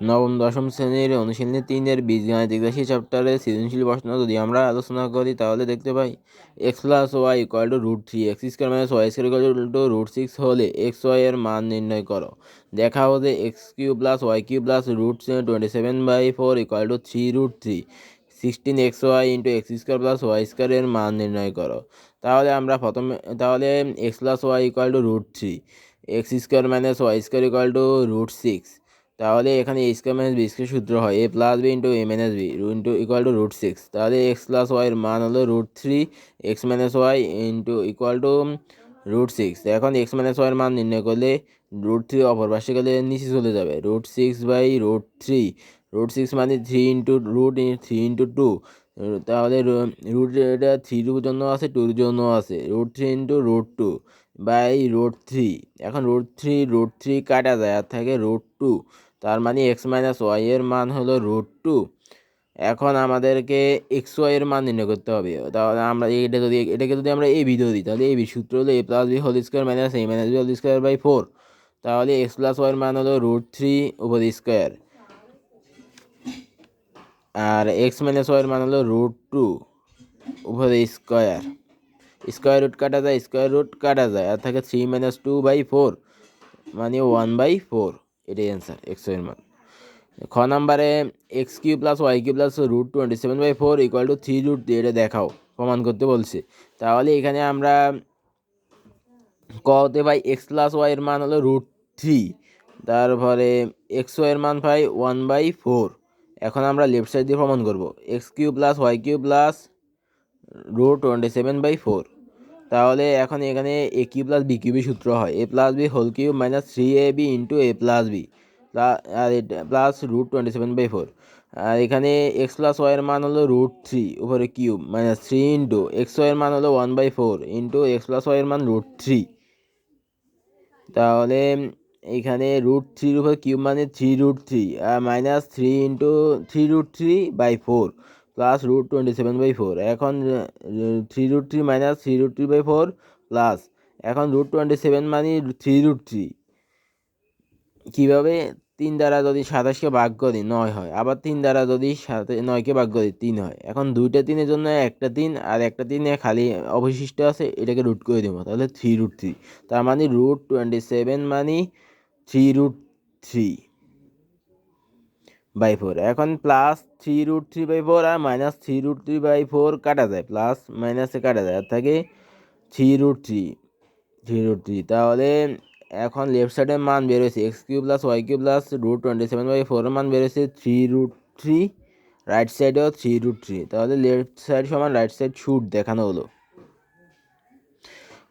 নবম দশম শ্রেণীর অনুশীলনী 3-এর বীজগাণিতিক রাশি চ্যাপ্টারে সৃজনশীল প্রশ্ন যদি আমরা আলোচনা করি তাহলে দেখতে পাই X plus Y equal to root three X square minus Y square equal to root six হলে এক্স ওয়াই এর মান নির্ণয় করো। দেখা হতে X cube plus Y cube plus root 27/4 equal to 3√3 16xy into x square plus Y square এর মান নির্ণয় করো। তাহলে আমরা তাহলে X plus Y equal to root three X square minus Y square equal to root six. তাহলে এখানে A square minus B square সূত্র হয় A plus B into A minus B into equal to root six. তাহলে X plus ওয়াইয়ের মান হলো root three X minus Y into equal to root six. এখন X minus ওয়াইয়ের মান নির্ণয় করলে রুট থ্রি অপর পাশে গেলে নিচে চলে যাবে root six by root three. Root six মানে থ্রি ইন্টু টু। তাহলে রুট এটা থ্রির জন্য আছে টুর জন্য আছে root three into root two by root three. এখন রুট থ্রি কাটা যায় আর থাকে রুট টু। তার মানে এক্স মাইনাস ওয়াই এর মান হলো রুট টু। এখন আমাদেরকে এক্স ওয়াই এর মান নির্ণয় করতে হবে। তাহলে আমরা এটাকে যদি আমরা এ বি ধরি তাহলে এ বি সূত্র হলো A plus B whole square minus A minus B whole square by four. তাহলে এক্স প্লাস ওয়াই এর মান হলো রুট থ্রি উপর স্কোয়ার আর এক্স মাইনাস ওয়াই এর মান হলো রুট টু উপর স্কোয়ার। স্কোয়ার রুট কাটা যায় আর থাকে 3-2/4 মানে 1/4। এটাই অ্যান্সার এক্স এর মান। খ নাম্বারে x cube plus Y cube plus root 27/4 equal to 3√3 এটা দেখাও প্রমাণ করতে বলছে। তাহলে এখানে আমরা কতে পাই এক্স প্লাস ওয়াই এর মান হলো রুট থ্রি, তারপরে এক্স ওয়াই এর মান পাই 1/4। এখন আমরা লেফট সাইড দিয়ে প্রমাণ করবো X cube plus Y cube plus root 27/4। তাহলে এখন এখানে A cube plus B cube সূত্র হয় A plus B whole cube minus 3ab into A plus B আর এটা প্লাস রুট 27/4। আর এখানে এক্স প্লাস ওয়াইয়ের মান হলো রুট থ্রি উপরে cube minus three into X ওয়াইয়ের মান হলো 1/4 ইন্টু এক্স প্লাস ওয়াইয়ের মান রুট থ্রি। তাহলে এখানে রুট থ্রির উপর কিউব মানে 3√3 আর minus three into 3√3/4 plus root 27/4। এখন 3√3 মাইনাস 3√3/4 প্লাস এখন রুট 27 মানে 3√3। কীভাবে 3 দ্বারা যদি 27কে ভাগ করি 9 হয়, আবার 3 দ্বারা যদি 9কে ভাগ করি 3 হয়। এখন দুইটা 3-এর জন্য একটা 3 আর একটা 3 খালি অবশিষ্ট আছে এটাকে রুট করে দেবো তাহলে 3√3। তার মানে রুট 27 মানে 3√3/4। এখন প্লাস 3√3/4 আর মাইনাস 3√3/4 কাটা যায় প্লাস মাইনাসে কাটা যায় আর থাকে 3√3। তাহলে এখন লেফট সাইডের মান বেরোয়েছে X cube plus Y cube plus root 27/4 মান বেরোয়েছে 3√3। রাইট সাইডেও 3√3। তাহলে লেফট সাইড সমান রাইট সাইড শুট দেখানো হলো।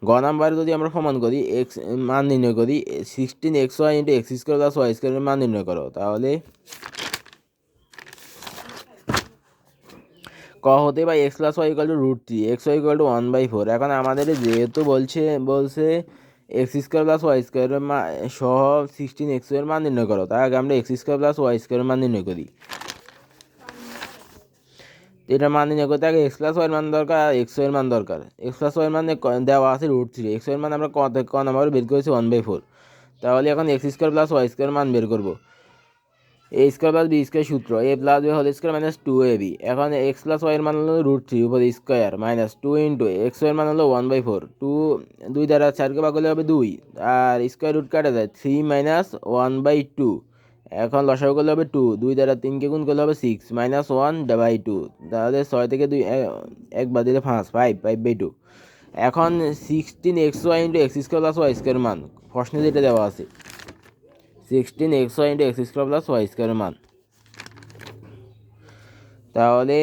গ নাম্বারে যদি আমরা প্রমাণ করি এক্স মান নির্ণয় করি 16xy into x square plus Y স্কোয়ারের মান নির্ণয় করো। তাহলে ক হতে পাই X plus Y equal to root three X Y equal to 1/4। এখন আমাদের যেহেতু বলছে এক্স স্কোয়ার প্লাস ওয়াই স্কোয়ারের মান সহ 16x এর মান নির্ণয় করো। তার আগে আমরা এক্স স্কোয়ার প্লাস ওয়াই স্কোয়ারের মান নির্ণয় করি। এটা মান নির্ণয় করতে আগে এক্স প্লাস ওয়াইয়ের মান দরকার এক্স এর মান দরকার। এক্স প্লাস ওয়াইয়ের মানে দেওয়া আছে রুট থ্রি এক্স এর মান আমরা ক নাম্বার বের করেছি 1/4। তাহলে এখন X square plus Y square মান বের করবো A square plus B square সূত্র A plus B whole square minus 2ab। এখন এক্স প্লাস ওয়াইয়ের মান হলো রুট থ্রি উপর স্কোয়ার মাইনাস 2 ইন্টু এক্স ওয়াইয়ের মান হলো 1/4। 2 দ্বারা 4কে ভাগ করলে হবে 2 আর স্কোয়ার রুট কাটা যায় 3 মাইনাস 1/2। এখন লসাগু করলে হবে 2 দ্বারা 3কে গুণ করলে হবে 6 মাইনাস 1/2। তাহলে 6 থেকে 2 এক বাদ দিলে 5/2। এখন 16xy into x square plus Y square মান প্রশ্নে যেটা দেওয়া আছে 16xy into x square plus Y স্কোয়ারের মান। তাহলে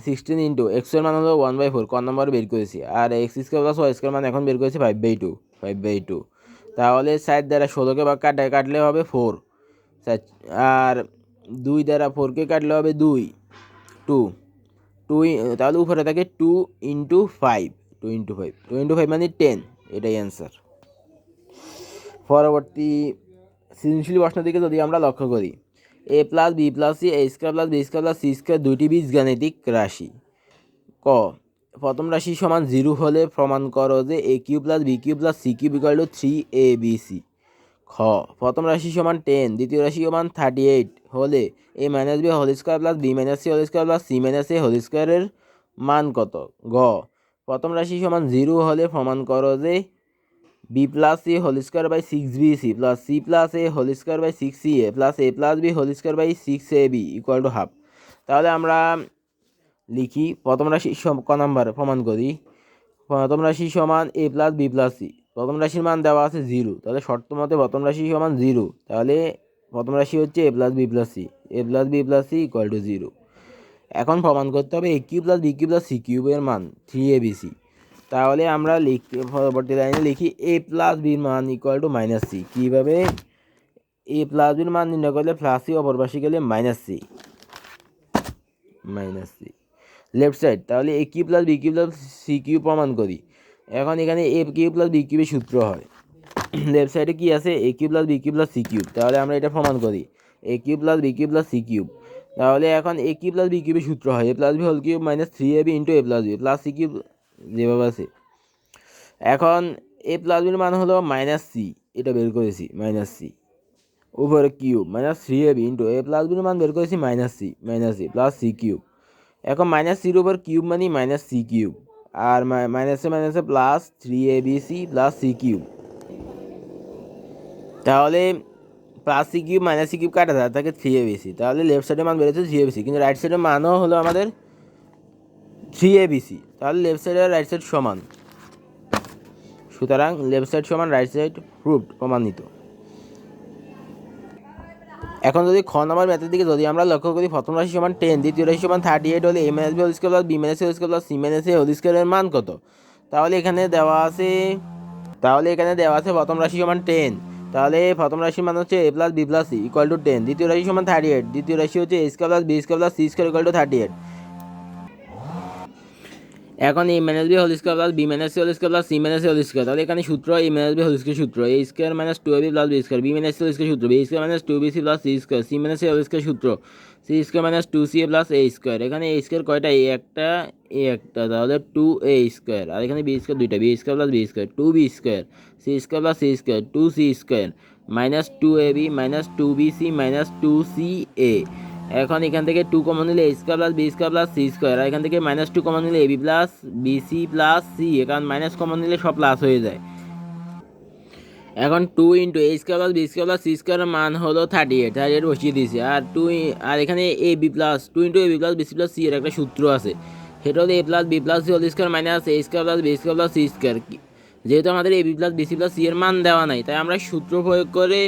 16 ইন্টু এক্সের মান হলো 1/4 ক নম্বর বের করেছি আর X square plus Y square মান এখন বের করেছি 5/2। তাহলে 7 দ্বারা 16কে বা কাটলে হবে 4 আর 2 দ্বারা 4কে কাটলে হবে 2 তাহলে উপরে থাকে 2 ইন্টু 5 2 ইন্টু 5 মানে 10। এটাই অ্যান্সার। পরবর্তী সৃজনশীল প্রশ্ন দিকে যদি আমরা লক্ষ্য করি A plus B plus C A square plus B square plus C square দুইটি বীজগাণিতিক রাশি। ক প্রথম রাশি সমান 0 হলে প্রমাণ করো যে A cube plus B cube plus C cube equal to 3abc। খ প্রথম রাশি সমান 10, দ্বিতীয় রাশি সমান 38 হলে a minus B whole square plus B minus C whole square plus C minus A whole স্কোয়ারের মান কত? গ প্রথম রাশি সমান 0 হলে প্রমাণ করো যে B plus A whole square by 6bc plus C plus A whole square by 6ca plus A plus B whole square by 6ab equal to half. তাহলে আমরা লিখি প্রথম রাশি ক নাম্বার প্রমাণ করি। প্রথম রাশি সমান এ প্লাস বি প্লাস সি, প্রথম রাশির মান দেওয়া আছে 0, তাহলে শর্ত মতে প্রথম রাশি সমান 0, তাহলে প্রথম রাশি হচ্ছে A plus B plus C, A plus B plus C equal to 0। এখন প্রমাণ করতে হবে A cube plus B cube plus C কিউবের মান 3abc। তাহলে আমরা পরবর্তী লাইনে লিখি এ প্লাস বির মান ইকুয়াল টু মাইনাস সি। কীভাবে? এ প্লাস বির মান নির্ণয় করলে প্লাস সি, অপর পাশে গেলে minus C, minus C left side. তাহলে A cube plus B cube plus C cube প্রমাণ করি। এখন এখানে এ কিউব প্লাস বি কিউবের সূত্র হয়, লেফট সাইডে কি আছে? A cube plus B cube plus C cube. তাহলে আমরা এটা প্রমাণ করি A cube plus B cube plus C cube. তাহলে এখন এ কিউব প্লাস বি কিউবের সূত্র হয় A plus B whole cube minus 3ab into A plus B plus C cube, যেভাবে আছে। এখন এ প্লাস বির মান হলো মাইনাস সি, এটা বের করেছি মাইনাস সি, উপরে cube minus 3ab into A plus বির মান বের করেছি minus C plus C cube. এখন মাইনাস সির উপর কিউব মানে মাইনাস সি কিউব, আর মাইনাসে মাইনাসে plus 3abc plus C cube. তাহলে plus C cube minus C cube কাটা যায়, থাকে 3abc। তাহলে লেফট সাইডের মান বেরোচ্ছে 3abc, কিন্তু রাইট সাইডের মানও হলো আমাদের 3abc। তাহলে লেফট সাইড আর রাইট সাইড সমান, সুতরাং লেফট সাইড সমান রাইট সাইড প্রুভড, প্রমাণিত। এখন যদি খ নম্বর ম্যাথের দিকে যদি আমরা লক্ষ্য করি, প্রথম রাশি সমান 10, দ্বিতীয় রাশি সমান 38 হলে a minus B whole square plus B minus C whole square plus C minus A whole স্কোয়ারের মান কত? তাহলে এখানে দেওয়া আছে প্রথম রাশি সমান 10, তাহলে প্রথম রাশির মান হচ্ছে a plus B plus C equal to 10, দ্বিতীয় রাশি সমান 38, দ্বিতীয় রাশি হচ্ছে a square plus B square plus C square equal to 38। এখন A minus B whole square plus B minus C whole square plus C minus A whole square. তাহলে এখানে সূত্র A minus B whole square সূত্র A square minus 2ab plus B square, B minus C whole square সূত্র B square minus 2bc plus C square, C minus এ whole square সূত্র C square minus 2ca plus A square. এখানে A square কয়টা? এ একটা, তাহলে 2a square, আর এখানে B square দুইটা, B square plus B square 2b square, C square plus C square 2c square minus 2ab minus 2bc minus 2ca। এখন এখান থেকে 2 কমন নিলে a square plus B square plus C square, আর এখান থেকে minus 2 common নিলে ab plus B C plus C, কারণ minus common নিলে সব প্লাস হয়ে যায়। এখন 2 into a square plus B square plus C স্কোয়ারের মান হলো 38 বসিয়ে দিয়েছে। আর এখানে A B plus 2 into A B plus B C plus C এর একটা সূত্র আছে, সেটা হলো A plus B plus C whole square minus A square plus B square plus C square. যেহেতু আমাদের A B plus B C plus C এর মান দেওয়া নাই, তাই আমরা সূত্র প্রয়োগ করে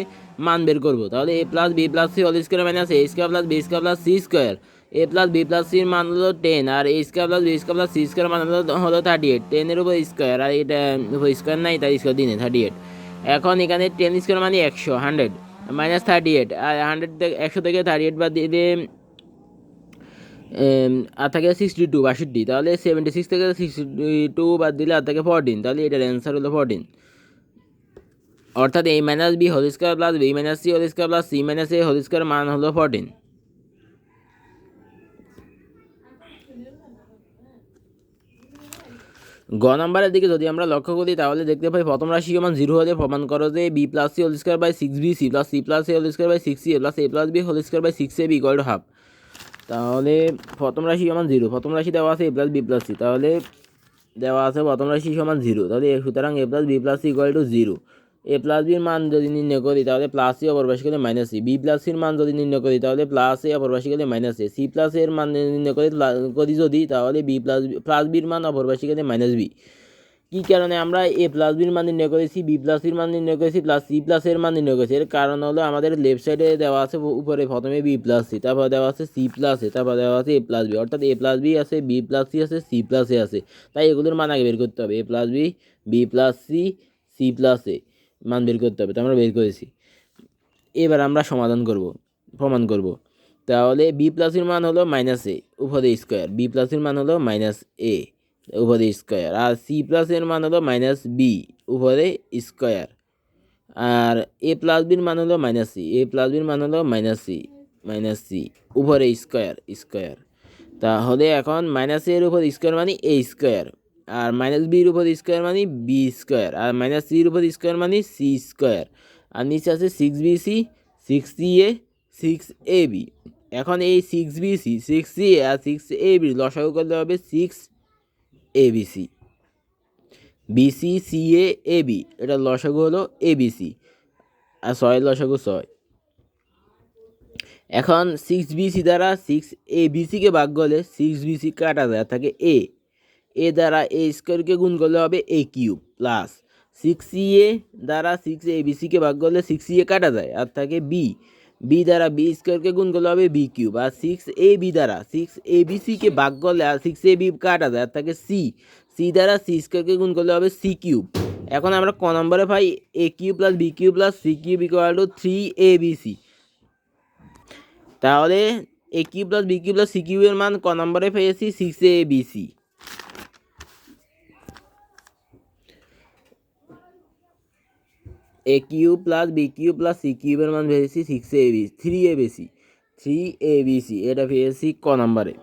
মান বের করবো। তাহলে A plus B plus C whole square minus A square plus B square plus C square, A plus B plus সির মান হলো 10, আর A square plus B square plus C square মান হলো 38, 10 উপর স্কোয়ার, আর এটা উপর স্কোয়ার নাই তাই স্কোয়ার দিনে 38। এখন এখানে 10 স্কোয়ার মানে 100 মাইনাস 38, আর 100 থেকে 38 বাদ দিয়ে আর থাকে 62 62, তাহলে 76 থেকে 62 বাদ দিলে আর থাকে 14, তাহলে এটার অ্যান্সার হলো 14। অর্থাৎ a minus B whole square plus B minus C whole square plus C minus A whole square মান হলো 14। গ নাম্বারের দিকে যদি আমরা লক্ষ্য করি, তাহলে দেখতে পাই প্রথম রাশি সমান 0 হলে প্রমাণ করো যে B plus C whole square by 6bc plus C plus A whole square by 6ca plus A plus B whole square by 6ab equal to half. তাহলে প্রথম রাশি সমান 0, প্রথম রাশি দেওয়া আছে A plus B plus C, তাহলে দেওয়া আছে প্রথম রাশি সমান 0, তাহলে সুতরাং A plus B plus C equal to 0। A plus বির মান যদি নির্ণয় করি তাহলে প্লাস সি, অপরপাশে গেলে মাইনাস সি, বি প্লাস সির মান যদি নির্ণয় করি তাহলে প্লাস এ, অপরপাশে গেলে মাইনাস এ, সি প্লাস এর মান নির্ণয় করি যদি তাহলে বি প্লাস বির মান অপরপাশে গেলে মাইনাস বি। কী কারণে আমরা এ প্লাস বির মান নির্ণয় করেছি, বি প্লাস সির মান নির্ণয় করেছি, প্লাস সি প্লাস এর মান নির্ণয় করেছি? এর কারণ হলো আমাদের লেফট সাইডে দেওয়া আছে উপরে প্রথমে বি প্লাস সি, তারপর দেওয়া আছে সি প্লাস এ, তারপর দেওয়া আছে এ প্লাস বি, অর্থাৎ এ প্লাস বি আছে, বি প্লাস সি আছে, সি প্লাস এ আছে, তাই এগুলোর মান আগে বের করতে হবে। A plus B, B plus C, C plus A মান বের করতে হবে, তো আমরা বের করেছি। এবার আমরা সমাধান করব, প্রমাণ করব। তাহলে বি প্লাসের মান হলো মাইনাস এ উপরে স্কোয়ার, বি প্লাসের মান হলো মাইনাস এ উপরে স্কোয়ার, আর সি প্লাসের মান হলো মাইনাস বি উপরে স্কোয়ার, আর এ প্লাস বির মান হলো মাইনাস সি, এ প্লাস বির মান হলো মাইনাস সি উপরে স্কোয়ার। তাহলে এখন মাইনাস এর উপর স্কোয়ার মানে এ স্কোয়ার, আর মাইনাস বির উপর স্কোয়ার মানে বি স্কোয়ার, আর মাইনাস সির উপর স্কোয়ার মানে সি স্কোয়ার, আর নিচে আছে 6BC 6CA 6AB। এখন এই 6BC 6CA আর 6AB লসাগু করতে হবে 6ABC। BCCAAB এটা লসাগু হলো ABC, আর 6 লসাগু 6। এখন 6BC দ্বারা 6ABCকে ভাগ করলে 6BC কাটা যায়, থাকে এ দ্বারা এ স্কোয়ারকে গুণ করলে হবে এ কিউব, প্লাস 6CA দ্বারা 6ABCকে ভাগ করলে 6CA কাটা যায় আর থাকে বি দ্বারা বি স্কোয়ারকে গুণ করলে হবে বি কিউব, আর 6AB দ্বারা 6ABCকে ভাগ করলে আর 6AB কাটা যায় আর থাকে সি দ্বারা সি স্কোয়ারকে গুণ করলে হবে সি কিউব। এখন আমরা ক নম্বরে পাই A cube plus B cube plus C cube equal to 3ABC। তাহলে A cube plus B cube plus C কিউবের মান ক নম্বরে পেয়েছি 6ABC। A cube plus B cube plus C কিউবের মান পেয়েছি 3ABC, এটা পেয়েছি ক নম্বরে।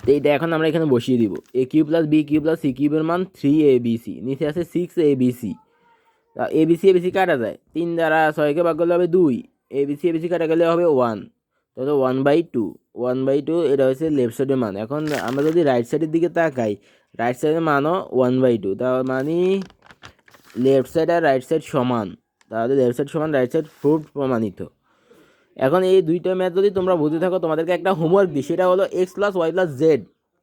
তো এইটা এখন আমরা এখানে বসিয়ে দিব। A cube plus B cube plus C কিউবের মান 3ABC, নিচে আছে 6ABC। এবিসি কাটা যায় 3 দ্বারা 6কে ভাগ করলে হবে 2, এবিসি কাটা গেলে হবে 1, তাহলে 1/2 এটা হচ্ছে লেফট সাইডের মান। এখন আমরা যদি রাইট সাইডের দিকে তাকাই, রাইট সাইডের মানও 1/2, তার মানে লেফট সাইড আর রাইট সাইড সমান, তাহলে লেফট সাইড সমান রাইট সাইড প্রুফড, প্রমাণিত। এখন এই দুইটা ম্যাথ যদি তোমরা বুঝে থাকো, তোমাদেরকে একটা হোমওয়ার্ক দিই, সেটা হলো x plus y plus z.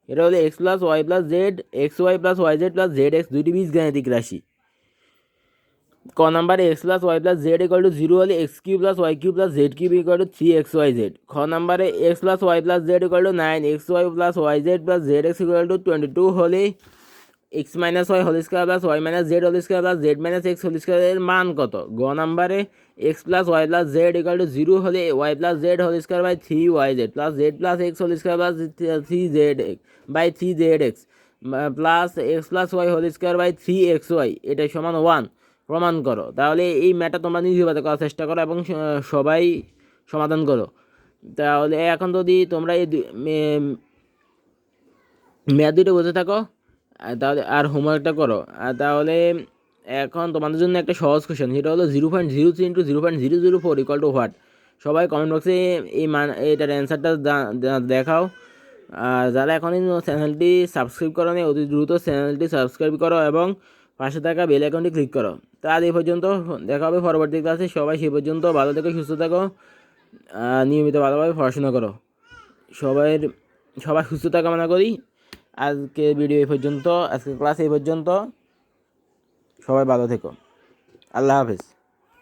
এটা হলো x plus y plus z, x y plus y z plus z x, দুইটি বীজগাণিতিক রাশি। ক নাম্বারে x plus y plus z equal to 0 হলে x cube plus Y cube plus z cube equal to 3xyz। খ নাম্বারে x plus y plus z equal to 9xy plus y z plus z x equal to 22 হলে x minus Y whole square plus y minus z whole square plus z minus x whole স্কোয়ারের মান কত? গ নাম্বারে x plus y plus z equal to 0 হলে y plus z whole square by 3yz plus z plus x whole square plus 3z by 3zx plus x plus y whole square by 3xy এটা সমান 1 প্রমাণ করো। তাহলে এই ম্যাথটা তোমরা নিজের করার চেষ্টা করো এবং সবাই সমাধান করো। তাহলে এখন যদি তোমরা এই ম্যাথ দুটো বুঝে থাকো, তাহলে আর হোমওয়ার্কটা করো। তাহলে এখন তোমাদের জন্য একটা সহজ কোশ্চেন, সেটা হলো 0.03 ইন্টু 0.004 ইকুয়াল টু হোয়াট। সবাই কমেন্ট বক্সে এই এটার অ্যান্সারটা দেখাও। আর যারা এখনই চ্যানেলটি সাবস্ক্রাইব করো নি, অতি দ্রুত চ্যানেলটি সাবস্ক্রাইব করো এবং পাশে থাকা বেল আইকনটি ক্লিক করো। তা আজ এই পর্যন্ত, দেখা হবে পরবর্তী ক্লাসে। সবাই সে পর্যন্ত ভালো থেকো, সুস্থ থাকো, নিয়মিত ভালোভাবে পড়াশোনা করো। সবাই সুস্থতা কামনা করি। আজকে ভিডিও এই পর্যন্ত, আজকে ক্লাস এই পর্যন্ত। সবাই ভালো থেকো, আল্লাহ হাফেজ।